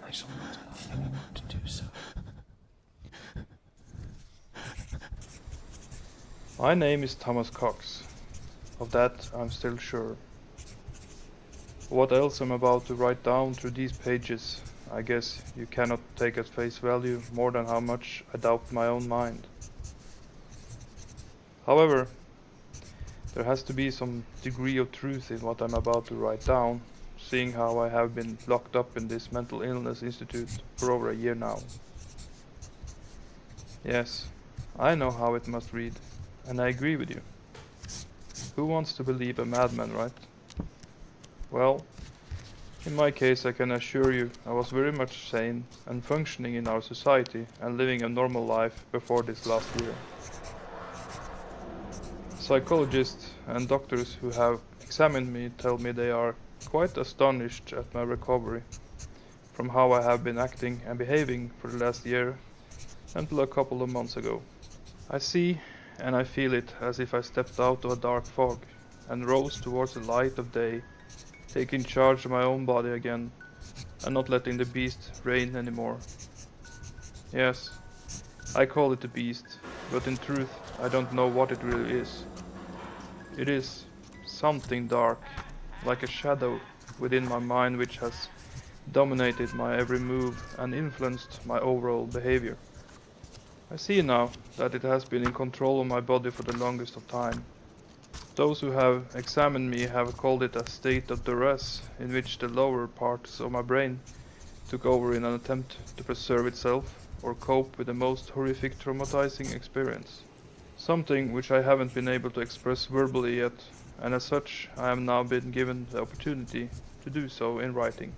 I shall not allow anyone to do so. My name is Thomas Cox. Of that I'm still sure. What else I'm about to write down through these pages, I guess you cannot take at face value more than how much I doubt my own mind. However, there has to be some degree of truth in what I'm about to write down, seeing how I have been locked up in this mental illness institute for over a year now. Yes, I know how it must read, and I agree with you. Who wants to believe a madman, right? Well, in my case I can assure you I was very much sane and functioning in our society and living a normal life before this last year. Psychologists and doctors who have examined me tell me they are quite astonished at my recovery from how I have been acting and behaving for the last year until a couple of months ago. I see and I feel it as if I stepped out of a dark fog and rose towards the light of day, taking charge of my own body again and not letting the beast reign anymore. Yes, I call it the beast, but in truth I don't know what it really is. It is something dark, like a shadow within my mind which has dominated my every move and influenced my overall behavior. I see now that it has been in control of my body for the longest of time. Those who have examined me have called it a state of duress in which the lower parts of my brain took over in an attempt to preserve itself or cope with the most horrific traumatizing experience. Something which I haven't been able to express verbally yet, and as such I have now been given the opportunity to do so in writing.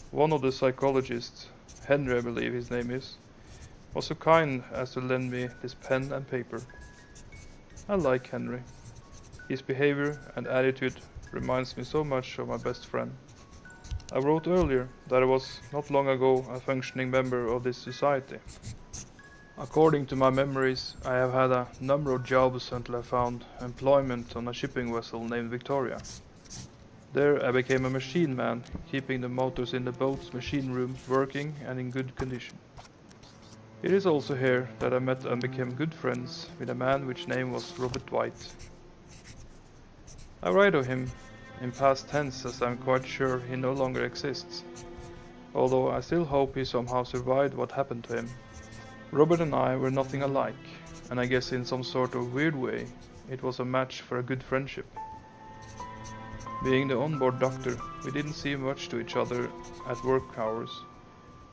One of the psychologists, Henry I believe his name is, was so kind as to lend me this pen and paper. I like Henry. His behavior and attitude reminds me so much of my best friend. I wrote earlier that I was not long ago a functioning member of this society. According to my memories, I have had a number of jobs until I found employment on a shipping vessel named Victoria. There I became a machine man, keeping the motors in the boat's machine room working and in good condition. It is also here that I met and became good friends with a man which name was Robert White. I write of him in past tense as I am quite sure he no longer exists, although I still hope he somehow survived what happened to him. Robert and I were nothing alike, and I guess in some sort of weird way it was a match for a good friendship. Being the onboard doctor, we didn't see much to each other at work hours,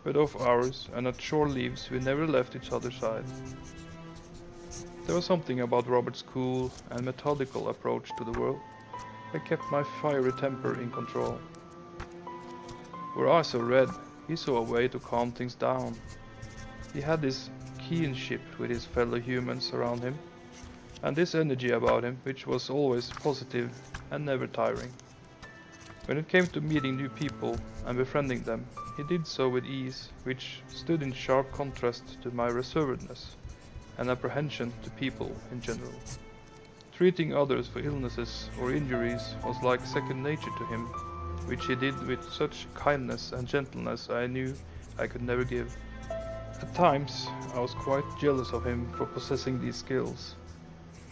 but off hours and at shore leaves we never left each other's side. There was something about Robert's cool and methodical approach to the world that kept my fiery temper in control. Were I so red, he saw a way to calm things down. He had this kinship with his fellow humans around him, and this energy about him which was always positive and never tiring. When it came to meeting new people and befriending them, he did so with ease, which stood in sharp contrast to my reservedness and apprehension to people in general. Treating others for illnesses or injuries was like second nature to him, which he did with such kindness and gentleness I knew I could never give. At times I was quite jealous of him for possessing these skills,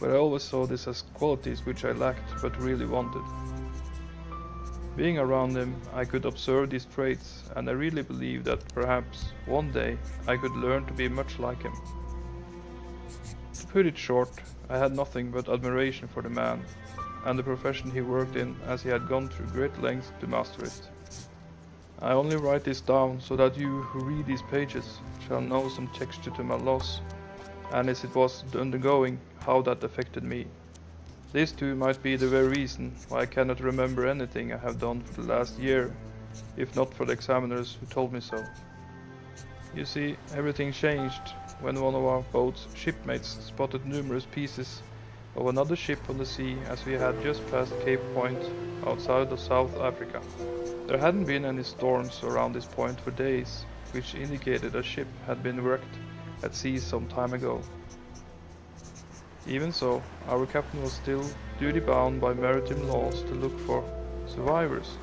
but I always saw this as qualities which I lacked but really wanted. Being around him, I could observe these traits, and I really believe that perhaps one day I could learn to be much like him. To put it short, I had nothing but admiration for the man and the profession he worked in, as he had gone through great lengths to master it. I only write this down so that you who read these pages shall know some texture to my loss, and as it was undergoing, how that affected me. This too might be the very reason why I cannot remember anything I have done for the last year, if not for the examiners who told me so. You see, everything changed when one of our boat's shipmates spotted numerous pieces of another ship on the sea as we had just passed Cape Point outside of South Africa. There hadn't been any storms around this point for days, which indicated a ship had been wrecked at sea some time ago. Even so, our captain was still duty-bound by maritime laws to look for survivors,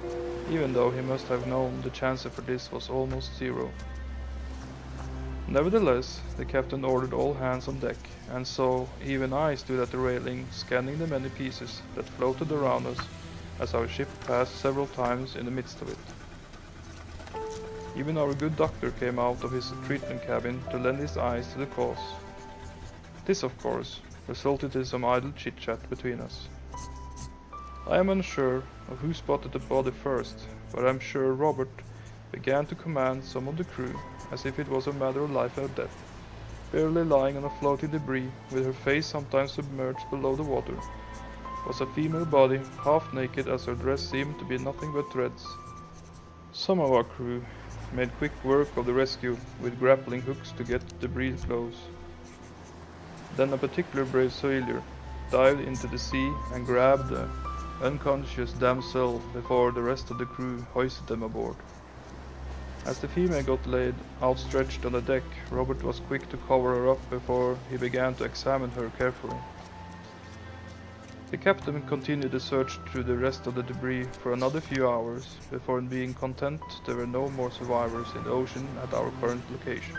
even though he must have known the chance for this was almost zero. Nevertheless, the captain ordered all hands on deck, and so even I stood at the railing scanning the many pieces that floated around us as our ship passed several times in the midst of it. Even our good doctor came out of his treatment cabin to lend his eyes to the cause. This, of course, resulted in some idle chit-chat between us. I am unsure of who spotted the body first, but I'm sure Robert began to command some of the crew as if it was a matter of life or death. Barely lying on a floating debris, with her face sometimes submerged below the water, was a female body, half naked as her dress seemed to be nothing but threads. Some of our crew made quick work of the rescue with grappling hooks to get the debris close. Then a particular brave sailor dived into the sea and grabbed the unconscious damsel before the rest of the crew hoisted them aboard. As the female got laid outstretched on the deck, Robert was quick to cover her up before he began to examine her carefully. The captain continued the search through the rest of the debris for another few hours before being content there were no more survivors in the ocean at our current location.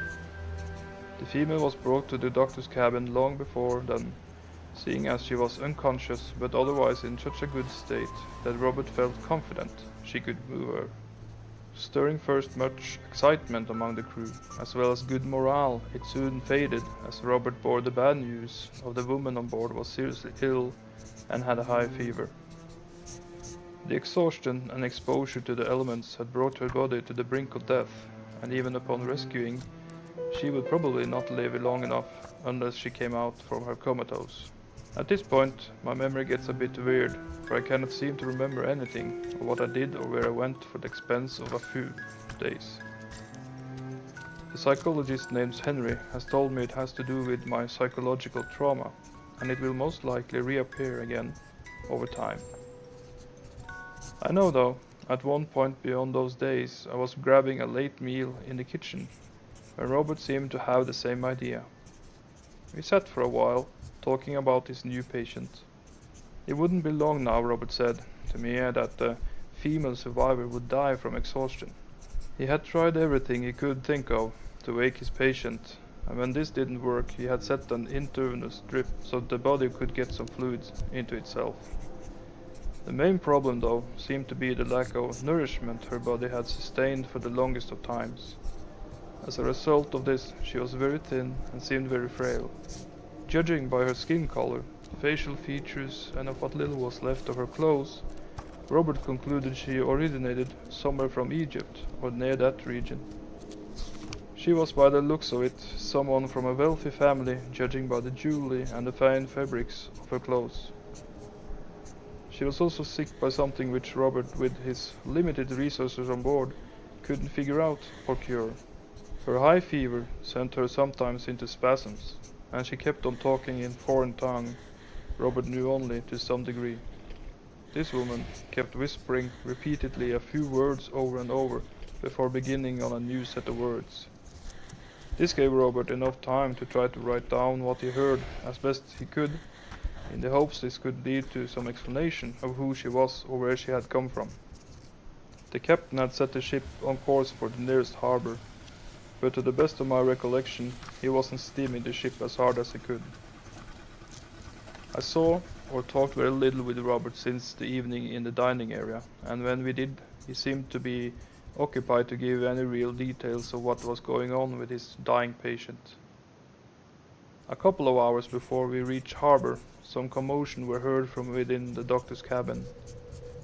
The female was brought to the doctor's cabin long before then, seeing as she was unconscious but otherwise in such a good state that Robert felt confident she could move her. Stirring first much excitement among the crew, as well as good morale, it soon faded as Robert bore the bad news of the woman on board was seriously ill and had a high fever. The exhaustion and exposure to the elements had brought her body to the brink of death, and even upon rescuing, she would probably not live long enough unless she came out from her comatose. At this point, my memory gets a bit weird, for I cannot seem to remember anything of what I did or where I went for the expense of a few days. The psychologist named Henry has told me it has to do with my psychological trauma, and it will most likely reappear again over time. I know though, at one point beyond those days, I was grabbing a late meal in the kitchen, when Robert seemed to have the same idea. We sat for a while, talking about his new patient. It wouldn't be long now, Robert said to me, that the female survivor would die from exhaustion. He had tried everything he could think of to wake his patient, and when this didn't work, he had set an intravenous drip so the body could get some fluids into itself. The main problem, though, seemed to be the lack of nourishment her body had sustained for the longest of times. As a result of this, she was very thin and seemed very frail. Judging by her skin color, facial features, and of what little was left of her clothes, Robert concluded she originated somewhere from Egypt or near that region. She was, by the looks of it, someone from a wealthy family, judging by the jewelry and the fine fabrics of her clothes. She was also sick by something which Robert, with his limited resources on board, couldn't figure out or cure. Her high fever sent her sometimes into spasms, and she kept on talking in foreign tongue Robert knew only to some degree. This woman kept whispering repeatedly a few words over and over before beginning on a new set of words. This gave Robert enough time to try to write down what he heard as best he could, in the hopes this could lead to some explanation of who she was or where she had come from. The captain had set the ship on course for the nearest harbor, but to the best of my recollection, he wasn't steaming the ship as hard as he could. I saw or talked very little with Robert since the evening in the dining area, and when we did, he seemed to be occupied to give any real details of what was going on with his dying patient. A couple of hours before we reached harbor, some commotion were heard from within the doctor's cabin.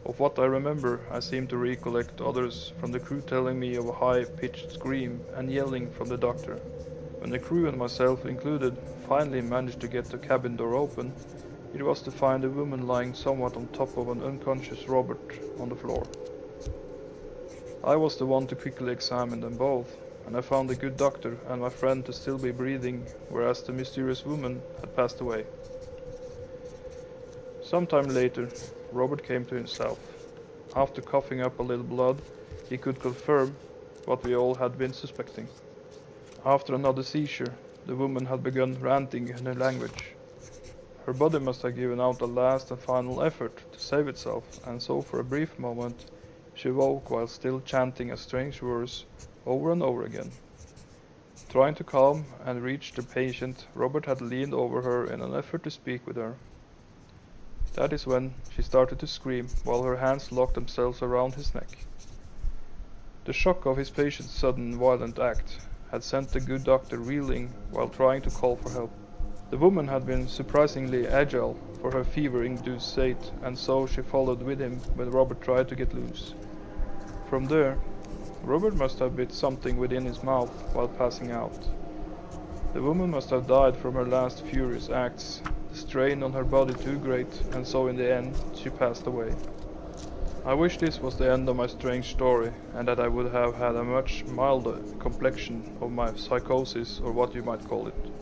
Of what I remember, I seem to recollect others from the crew telling me of a high-pitched scream and yelling from the doctor. When the crew and myself included finally managed to get the cabin door open, it was to find a woman lying somewhat on top of an unconscious Robert on the floor. I was the one to quickly examine them both, and I found the good doctor and my friend to still be breathing, whereas the mysterious woman had passed away. Sometime later, Robert came to himself. After coughing up a little blood, he could confirm what we all had been suspecting. After another seizure, the woman had begun ranting in her language. Her body must have given out a last and final effort to save itself, and so for a brief moment, She woke while still chanting a strange verse over and over again. Trying to calm and reach the patient, Robert had leaned over her in an effort to speak with her. That is when she started to scream while her hands locked themselves around his neck. The shock of his patient's sudden violent act had sent the good doctor reeling while trying to call for help. The woman had been surprisingly agile for her fever-induced state, and so she followed with him when Robert tried to get loose. From there, Robert must have bit something within his mouth while passing out. The woman must have died from her last furious acts, the strain on her body too great, and so in the end she passed away. I wish this was the end of my strange story, and that I would have had a much milder complexion of my psychosis, or what you might call it.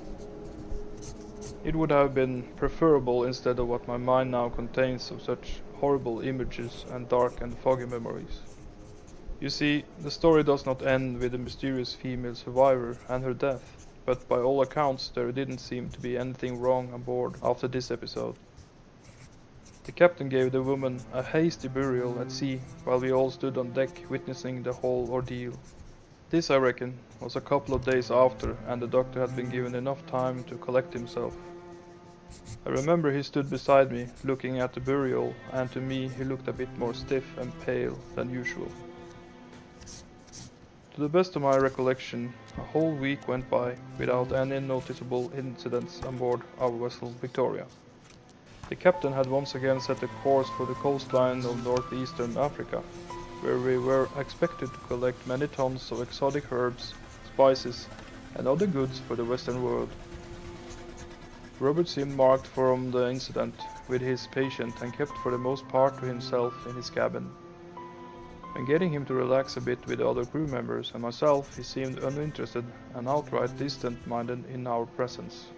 It would have been preferable instead of what my mind now contains of such horrible images and dark and foggy memories. You see, the story does not end with the mysterious female survivor and her death, but by all accounts there didn't seem to be anything wrong on board after this episode. The captain gave the woman a hasty burial at sea while we all stood on deck witnessing the whole ordeal. This, I reckon, was a couple of days after, and the doctor had been given enough time to collect himself. I remember he stood beside me looking at the burial, and to me he looked a bit more stiff and pale than usual. To the best of my recollection, a whole week went by without any noticeable incidents on board our vessel Victoria. The captain had once again set a course for the coastline of northeastern Africa, where we were expected to collect many tons of exotic herbs, spices, and other goods for the Western world. Robert seemed marked from the incident with his patient and kept for the most part to himself in his cabin. When getting him to relax a bit with the other crew members and myself, he seemed uninterested and outright distant-minded in our presence.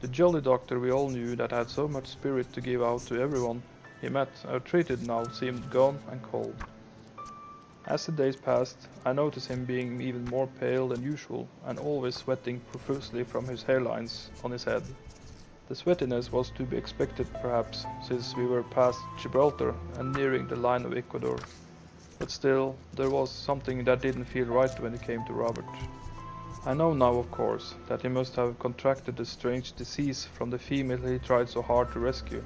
The jolly doctor we all knew that had so much spirit to give out to everyone he met or treated now seemed gone and cold. As the days passed, I noticed him being even more pale than usual and always sweating profusely from his hairlines on his head. The sweatiness was to be expected perhaps, since we were past Gibraltar and nearing the line of Ecuador. But still, there was something that didn't feel right when it came to Robert. I know now, of course, that he must have contracted the strange disease from the female he tried so hard to rescue,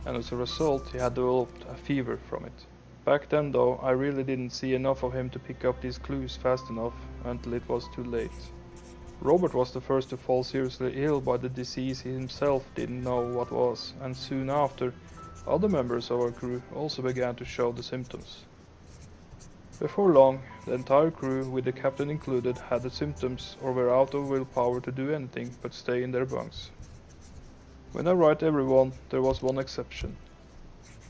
and as a result he had developed a fever from it. Back then though, I really didn't see enough of him to pick up these clues fast enough until it was too late. Robert was the first to fall seriously ill by the disease he himself didn't know what was, and soon after, other members of our crew also began to show the symptoms. Before long, the entire crew, with the captain included, had the symptoms or were out of willpower to do anything but stay in their bunks. When I write everyone, there was one exception.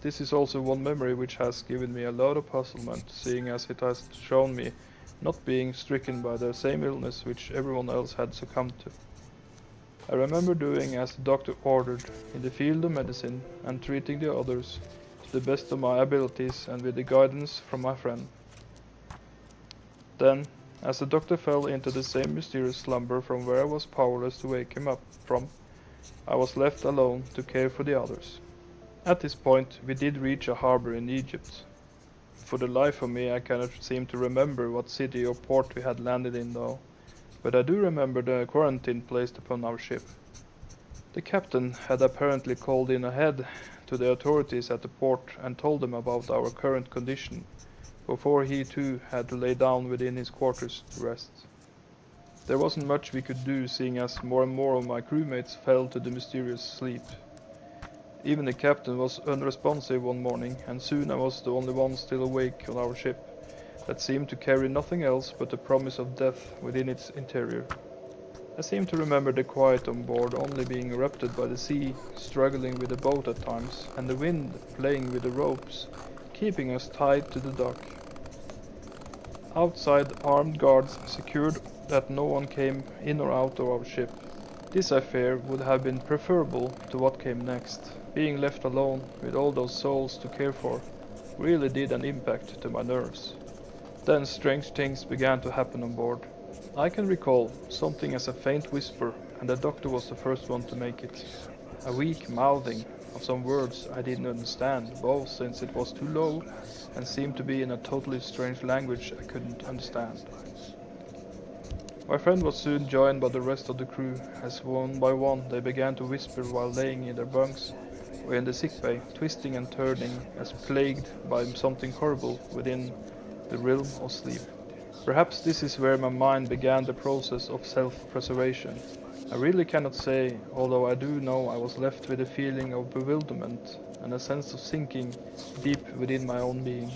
This is also one memory which has given me a lot of puzzlement, seeing as it has shown me not being stricken by the same illness which everyone else had succumbed to. I remember doing as the doctor ordered in the field of medicine and treating the others to the best of my abilities and with the guidance from my friend. Then, as the doctor fell into the same mysterious slumber from where I was powerless to wake him up from, I was left alone to care for the others. At this point, we did reach a harbor in Egypt. For the life of me, I cannot seem to remember what city or port we had landed in though, but I do remember the quarantine placed upon our ship. The captain had apparently called in ahead to the authorities at the port and told them about our current condition, before he too had to lay down within his quarters to rest. There wasn't much we could do, seeing as more and more of my crewmates fell to the mysterious sleep. Even the captain was unresponsive one morning, and soon I was the only one still awake on our ship, that seemed to carry nothing else but the promise of death within its interior. I seem to remember the quiet on board only being erupted by the sea struggling with the boat at times, and the wind playing with the ropes, keeping us tied to the dock. Outside, armed guards secured that no one came in or out of our ship. This, I fear, would have been preferable to what came next. Being left alone with all those souls to care for really did an impact to my nerves. Then strange things began to happen on board. I can recall something as a faint whisper, and the doctor was the first one to make it. A weak mouthing, of some words I didn't understand, both since it was too low and seemed to be in a totally strange language I couldn't understand. My friend was soon joined by the rest of the crew, as one by one they began to whisper while laying in their bunks or in the sick bay, twisting and turning as plagued by something horrible within the realm of sleep. Perhaps this is where my mind began the process of self-preservation. I really cannot say, although I do know I was left with a feeling of bewilderment and a sense of sinking deep within my own being.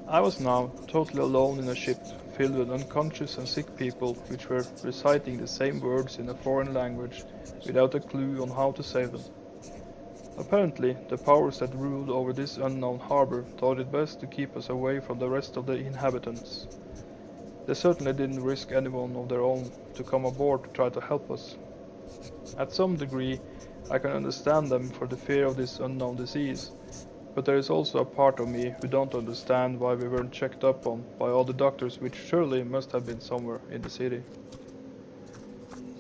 I was now totally alone in a ship filled with unconscious and sick people which were reciting the same words in a foreign language without a clue on how to say them. Apparently, the powers that ruled over this unknown harbor thought it best to keep us away from the rest of the inhabitants. They certainly didn't risk anyone of their own to come aboard to try to help us. At some degree, I can understand them for the fear of this unknown disease, but there is also a part of me who don't understand why we weren't checked up on by all the doctors, which surely must have been somewhere in the city.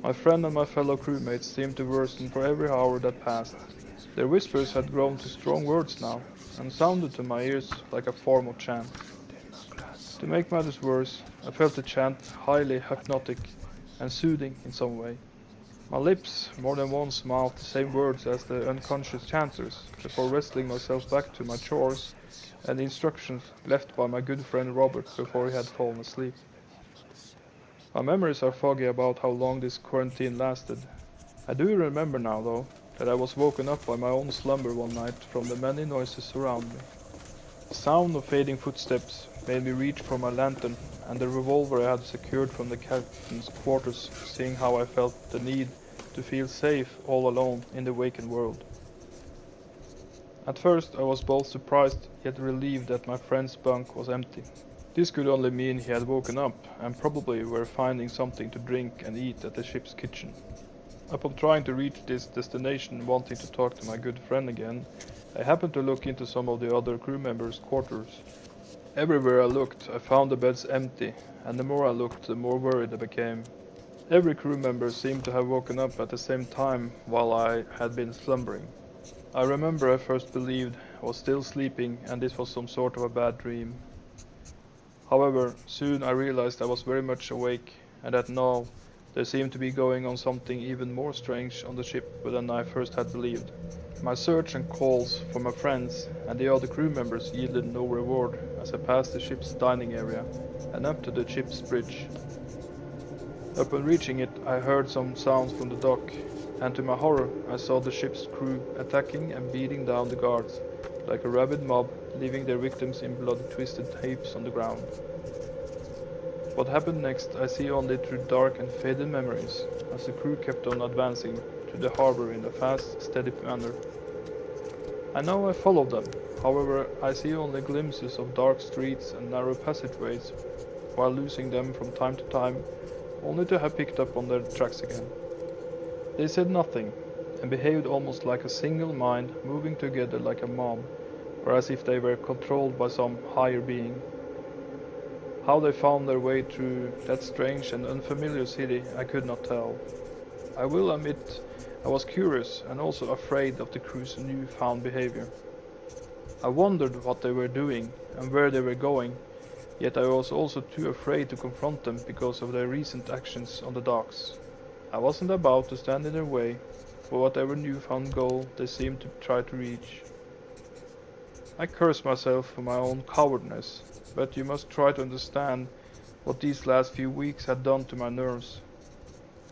My friend and my fellow crewmates seemed to worsen for every hour that passed. Their whispers had grown to strong words now, and sounded to my ears like a form of chant. To make matters worse, I felt the chant highly hypnotic and soothing in some way. My lips more than once mouthed the same words as the unconscious chanters, before wrestling myself back to my chores and the instructions left by my good friend Robert before he had fallen asleep. My memories are foggy about how long this quarantine lasted. I do remember now, though, that I was woken up by my own slumber one night from the many noises around me. The sound of fading footsteps made me reach for my lantern and the revolver I had secured from the captain's quarters, seeing how I felt the need to feel safe all alone in the waking world. At first I was both surprised yet relieved that my friend's bunk was empty. This could only mean he had woken up and probably were finding something to drink and eat at the ship's kitchen. Upon trying to reach this destination wanting to talk to my good friend again, I happened to look into some of the other crew members' quarters. Everywhere I looked, I found the beds empty, and the more I looked, the more worried I became. Every crew member seemed to have woken up at the same time while I had been slumbering. I remember I first believed I was still sleeping and this was some sort of a bad dream. However, soon I realized I was very much awake and that now there seemed to be going on something even more strange on the ship than I first had believed. My search and calls for my friends and the other crew members yielded no reward as I passed the ship's dining area and up to the ship's bridge. Upon reaching it, I heard some sounds from the dock, and to my horror I saw the ship's crew attacking and beating down the guards like a rabid mob, leaving their victims in blood-twisted heaps on the ground. What happened next I see only through dark and faded memories, as the crew kept on advancing to the harbor in a fast, steady manner. I know I followed them, however I see only glimpses of dark streets and narrow passageways, while losing them from time to time, only to have picked up on their tracks again. They said nothing, and behaved almost like a single mind moving together like a mob, or as if they were controlled by some higher being. How they found their way through that strange and unfamiliar city I could not tell. I will admit I was curious and also afraid of the crew's newfound behavior. I wondered what they were doing and where they were going, yet I was also too afraid to confront them because of their recent actions on the docks. I wasn't about to stand in their way for whatever newfound goal they seemed to try to reach. I cursed myself for my own cowardness, but you must try to understand what these last few weeks had done to my nerves.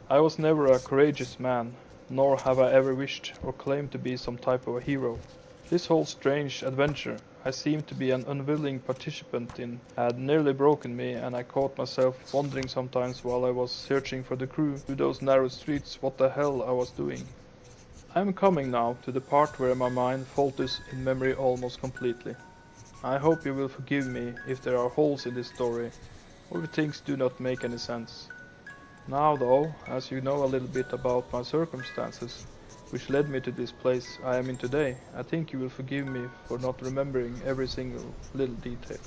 I was never a courageous man, nor have I ever wished or claimed to be some type of a hero. This whole strange adventure I seemed to be an unwilling participant in had nearly broken me, and I caught myself wondering sometimes while I was searching for the crew through those narrow streets what the hell I was doing. I am coming now to the part where my mind falters in memory almost completely. I hope you will forgive me if there are holes in this story, or if things do not make any sense. Now though, as you know a little bit about my circumstances, which led me to this place I am in today, I think you will forgive me for not remembering every single little detail.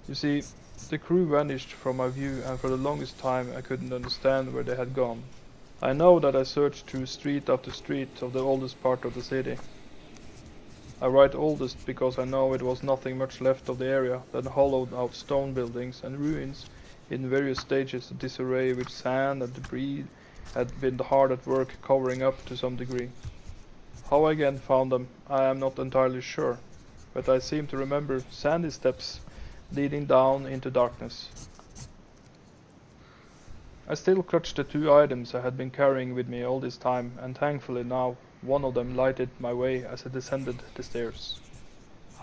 You see, the crew vanished from my view, and for the longest time I couldn't understand where they had gone. I know that I searched through street after street of the oldest part of the city. I write oldest because I know it was nothing much left of the area than hollowed out stone buildings and ruins in various stages of disarray which sand and debris had been hard at work covering up to some degree. How I again found them I am not entirely sure, but I seem to remember sandy steps leading down into darkness. I still clutched the two items I had been carrying with me all this time, and thankfully now one of them lighted my way as I descended the stairs.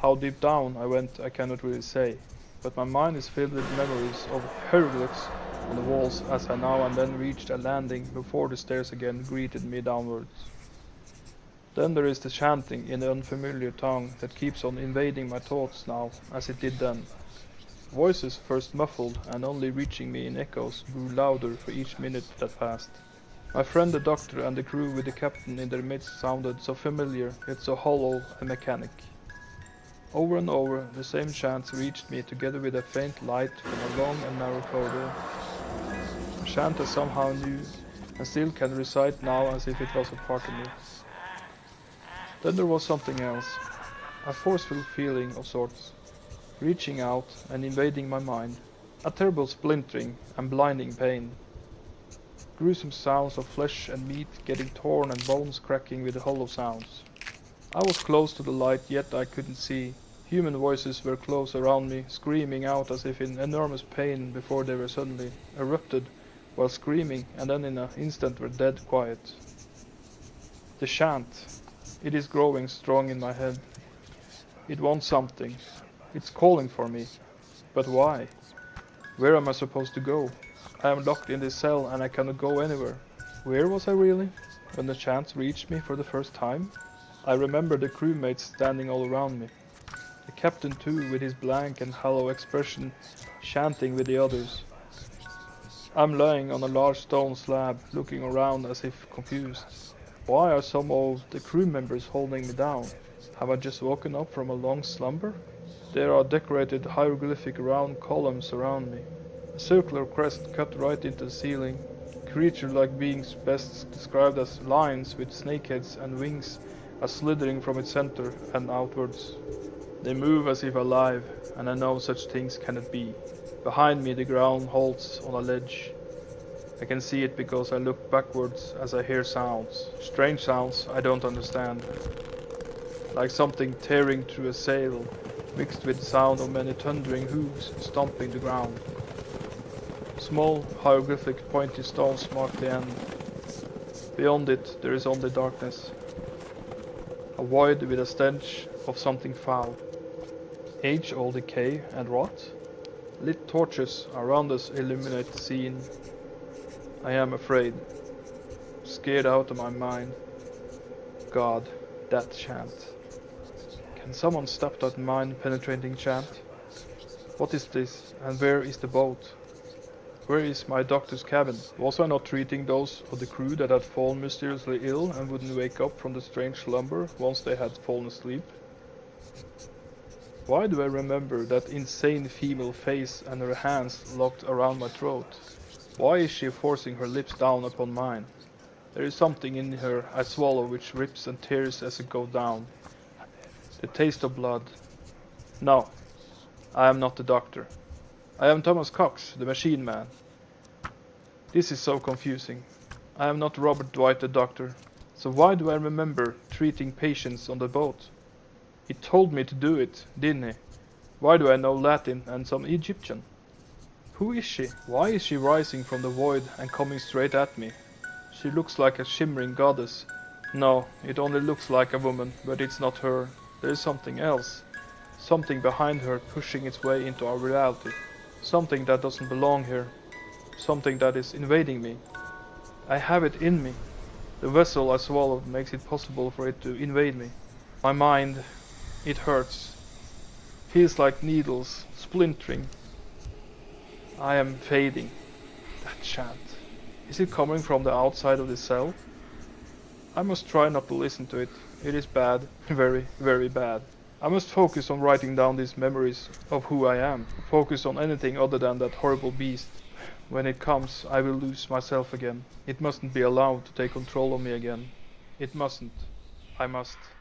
How deep down I went I cannot really say, but my mind is filled with memories of hieroglyphs on the walls as I now and then reached a landing before the stairs again greeted me downwards. Then there is the chanting in the unfamiliar tongue that keeps on invading my thoughts now as it did then. Voices first muffled and only reaching me in echoes grew louder for each minute that passed. My friend the doctor and the crew with the captain in their midst sounded so familiar yet so hollow and mechanic. Over and over the same chants reached me together with a faint light from a long and narrow corridor. A chant I somehow knew and still can recite now as if it was a part of me. Then there was something else, a forceful feeling of sorts, reaching out and invading my mind, a terrible splintering and blinding pain. Gruesome sounds of flesh and meat getting torn and bones cracking with hollow sounds. I was close to the light yet I couldn't see. Human voices were close around me, screaming out as if in enormous pain before they were suddenly erupted while screaming and then in an instant were dead quiet. The chant. It is growing strong in my head. It wants something. It's calling for me. But why? Where am I supposed to go? I am locked in this cell and I cannot go anywhere. Where was I really when the chant reached me for the first time? I remember the crewmates standing all around me. The captain too, with his blank and hollow expression, chanting with the others. I'm lying on a large stone slab, looking around as if confused. Why are some of the crew members holding me down? Have I just woken up from a long slumber? There are decorated hieroglyphic round columns around me. A circular crest cut right into the ceiling. Creature-like beings best described as lines with snakeheads and wings are slithering from its center and outwards. They move as if alive, and I know such things cannot be. Behind me the ground halts on a ledge. I can see it because I look backwards as I hear sounds. Strange sounds I don't understand. Like something tearing through a sail, mixed with the sound of many thundering hooves stomping the ground. Small, hieroglyphic pointy stones mark the end. Beyond it there is only darkness. A void with a stench of something foul. Age-old decay and rot? Lit torches around us illuminate the scene. I am afraid. Scared out of my mind. God, that chant. Can someone stop that mind-penetrating chant? What is this, and where is the boat? Where is my doctor's cabin? Was I not treating those of the crew that had fallen mysteriously ill and wouldn't wake up from the strange slumber once they had fallen asleep? Why do I remember that insane female face and her hands locked around my throat? Why is she forcing her lips down upon mine? There is something in her I swallow which rips and tears as it goes down. The taste of blood. No, I am not the doctor. I am Thomas Cox, the machine man. This is so confusing. I am not Robert Dwight the doctor. So why do I remember treating patients on the boat? He told me to do it, didn't he? Why do I know Latin and some Egyptian? Who is she? Why is she rising from the void and coming straight at me? She looks like a shimmering goddess. No, it only looks like a woman, but it's not her. There is something else. Something behind her pushing its way into our reality. Something that doesn't belong here. Something that is invading me. I have it in me. The vessel I swallowed makes it possible for it to invade me. My mind, it hurts. Feels like needles, splintering. I am fading. That chant. Is it coming from the outside of the cell? I must try not to listen to it. It is bad. Very, very bad. I must focus on writing down these memories of who I am. Focus on anything other than that horrible beast. When it comes, I will lose myself again. It mustn't be allowed to take control of me again. It mustn't. I must.